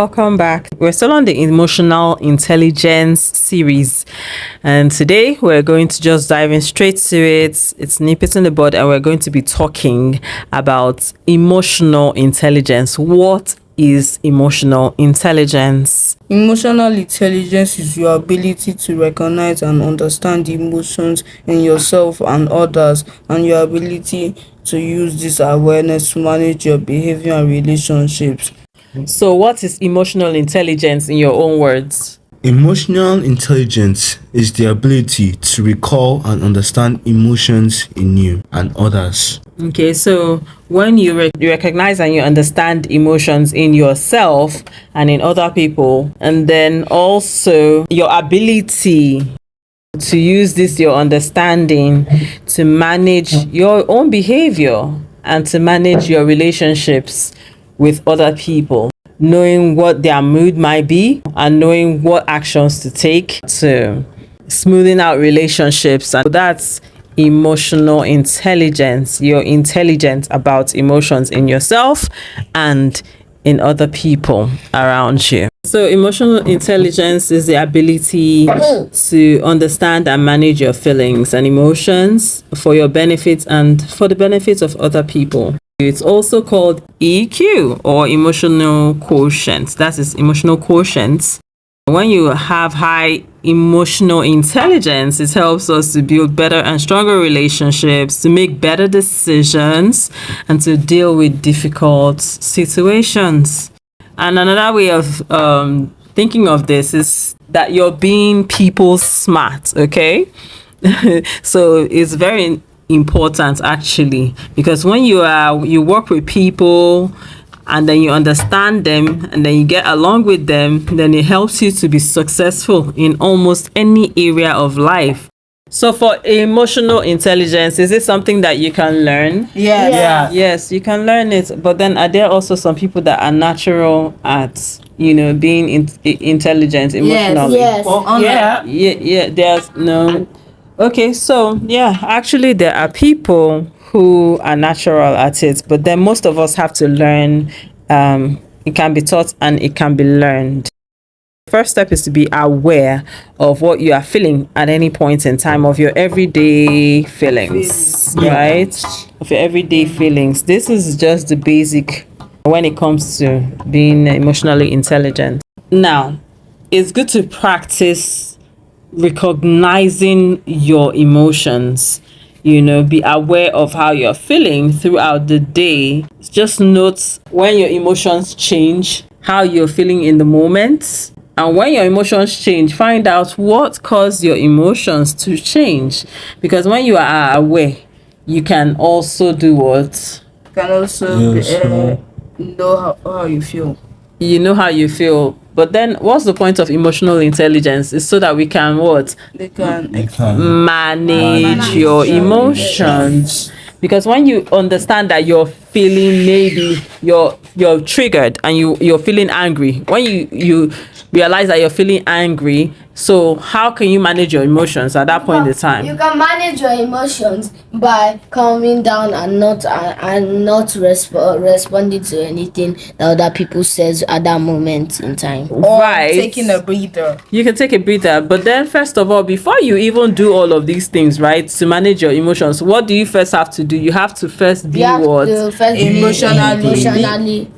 Welcome back. We're still on the emotional intelligence series, and today we're going to just dive in straight to it. It's nippers in the bud, and we're going to be talking about emotional intelligence. What is emotional intelligence? Emotional intelligence is your ability to recognize and understand emotions in yourself and others, and your ability to use this awareness to manage your behavior and relationships. So, what is emotional intelligence in your own words? Emotional intelligence is the ability to recall and understand emotions in you and others. Okay, so when you recognize and you understand emotions in yourself and in other people, and then also your ability to use this, your understanding, to manage your own behavior and to manage your relationships with other people, knowing what their mood might be and knowing what actions to take to smoothing out relationships. And that's emotional intelligence. You're intelligent about emotions in yourself and in other people around you. So emotional intelligence is the ability to understand and manage your feelings and emotions for your benefit and for the benefit of other people. It's also called EQ, or emotional quotient. That is emotional quotient. When you have high emotional intelligence, it helps us to build better and stronger relationships, to make better decisions, and to deal with difficult situations. And another way of thinking of this is that you're being people smart, okay? So it's very important actually, because when you work with people and then you understand them and then you get along with them, then it helps you to be successful in almost any area of life. So for emotional intelligence, is it something that you can learn? Yes, you can learn it, but then are there also some people that are natural at being intelligent emotionally? Yes. There's no. Okay, so actually there are people who are natural at it, but then most of us have to learn. It can be taught and it can be learned. First step is to be aware of what you are feeling at any point in time, of your everyday feelings, right? Of your everyday feelings. This is just the basic when it comes to being emotionally intelligent. Now, it's good to practice recognizing your emotions. Be aware of how you're feeling throughout the day. Just note when your emotions change, how you're feeling in the moment. And when your emotions change, find out what caused your emotions to change. Because when you are aware, you can also do what? You can also know how you feel. You know how you feel. But then what's the point of emotional intelligence? Is so that we can what? They can Manage your emotions. Because when you understand that you're feeling, maybe you're triggered and you're feeling angry. When you realize that you're feeling angry, so how can you manage your emotions at that point in time? You can manage your emotions by calming down and not responding to anything that other people says at that moment in time. Or Right. taking a breather. You can take a breather, but then first of all, before you even do all of these things, right, to manage your emotions, what do you first have to do? You have to first be You have what? to first be Emotionally intelligent.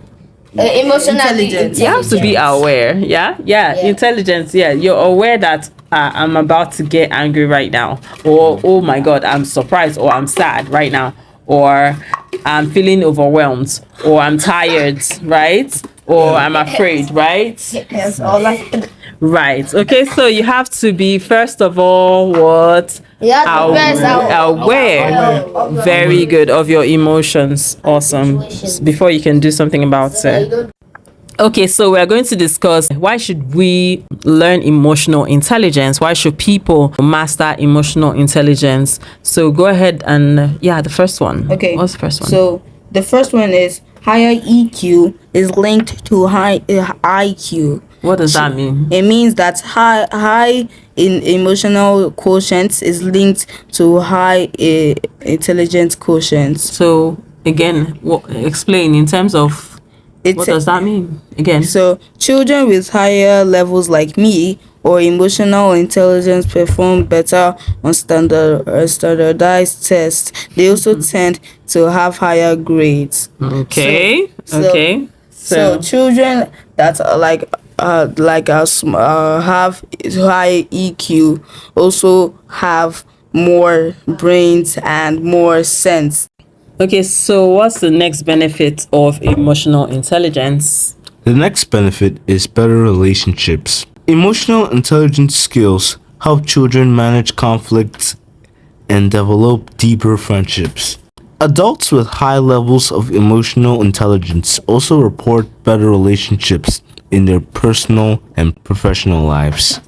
You have to be aware. Intelligence. You're aware that I'm about to get angry right now, or oh my god, I'm surprised, or I'm sad right now, or I'm feeling overwhelmed, or I'm tired, right, or I'm afraid, right? Yes, all that. Right. Okay, so you have to be first of all what? Aware. Very good, of your emotions. Awesome. Before you can do something about it. Okay, so we're going to discuss why should we learn emotional intelligence? Why should people master emotional intelligence? So go ahead and the first one. Okay. What's the first one? So the first one is higher EQ is linked to high IQ. What does that mean? It means that high in emotional quotient is linked to high intelligence quotient. So again, explain in terms of It's What does that mean? Again. So, children with higher levels like me or emotional intelligence perform better on standardized tests. They also tend to have higher grades. Okay. So- Okay. So, children that are like us have high EQ also have more brains and more sense. Okay, so what's the next benefit of emotional intelligence? The next benefit is better relationships. Emotional intelligence skills help children manage conflicts and develop deeper friendships. Adults with high levels of emotional intelligence also report better relationships in their personal and professional lives.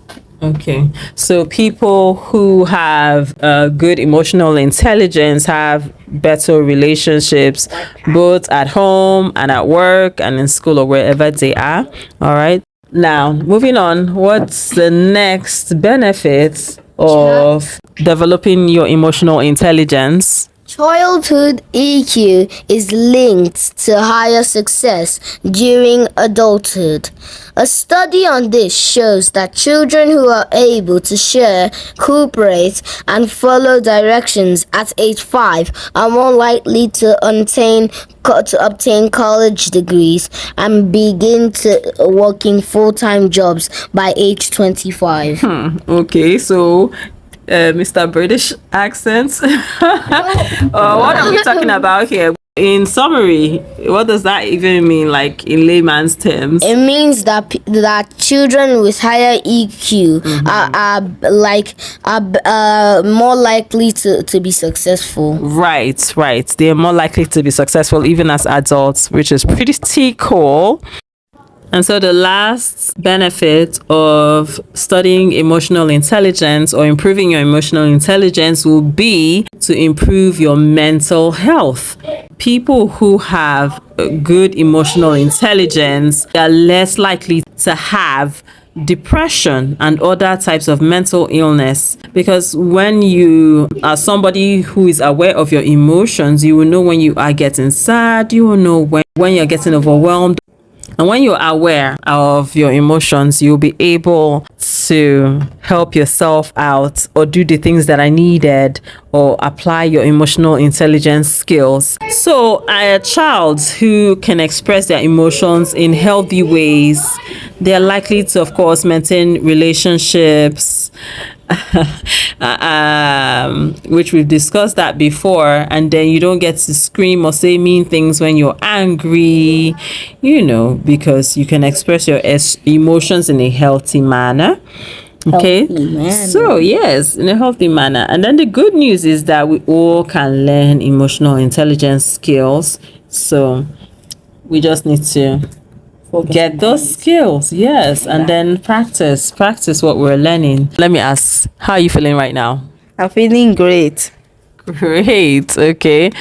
Okay, so people who have good emotional intelligence have better relationships both at home and at work and in school or wherever they are. All right, now moving on, what's the next benefit of developing your emotional intelligence? Childhood EQ is linked to higher success during adulthood. A study on this shows that children who are able to share, cooperate, and follow directions at age 5 are more likely to obtain college degrees and begin to working full-time jobs by age 25. Okay, so Mr. British accent. What are we talking about here? In summary, what does that even mean, like in layman's terms? It means that that children with higher EQ are more likely to be successful. Right. They are more likely to be successful even as adults, which is pretty cool. And so the last benefit of studying emotional intelligence or improving your emotional intelligence will be to improve your mental health. People who have good emotional intelligence are less likely to have depression and other types of mental illness, because when you are somebody who is aware of your emotions, you will know when you are getting sad, you will know when you're getting overwhelmed. And when you're aware of your emotions, you'll be able to help yourself out or do the things that are needed or apply your emotional intelligence skills. So, a child who can express their emotions in healthy ways, they're likely to, of course, maintain relationships, which we've discussed that before, and then you don't get to scream or say mean things when you're angry, because you can express your emotions in a healthy manner. Okay, so yes, in a healthy manner. And then the good news is that we all can learn emotional intelligence skills, so we just need to get those skills, yes, and then practice what we're learning. Let me ask, how are you feeling right now? I'm feeling great. Great. Okay,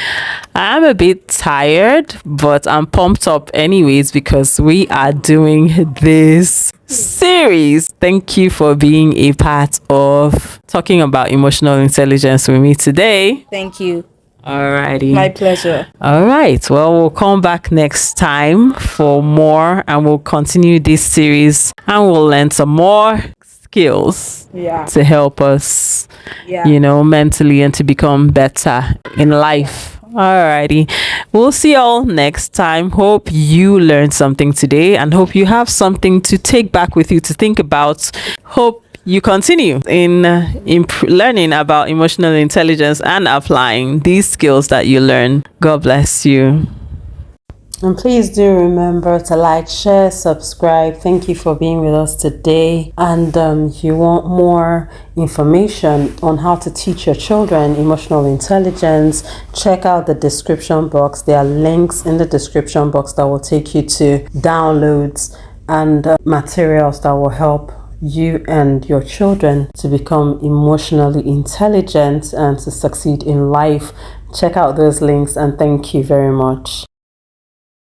I'm a bit tired, but I'm pumped up anyways because we are doing this series. Thank you for being a part of talking about emotional intelligence with me today. Thank you. Alrighty. My pleasure. All right. Well, we'll come back next time for more, and we'll continue this series, and we'll learn some more skills to help us, mentally, and to become better in life. Alrighty. We'll see y'all next time. Hope you learned something today, and hope you have something to take back with you to think about. Hope you continue in learning about emotional intelligence and applying these skills that you learn. God bless you. And please do remember to like, share, subscribe. Thank you for being with us today. And if you want more information on how to teach your children emotional intelligence, check out the description box. There are links in the description box that will take you to downloads and materials that will help you and your children to become emotionally intelligent and to succeed in life. Check out those links, and thank you very much.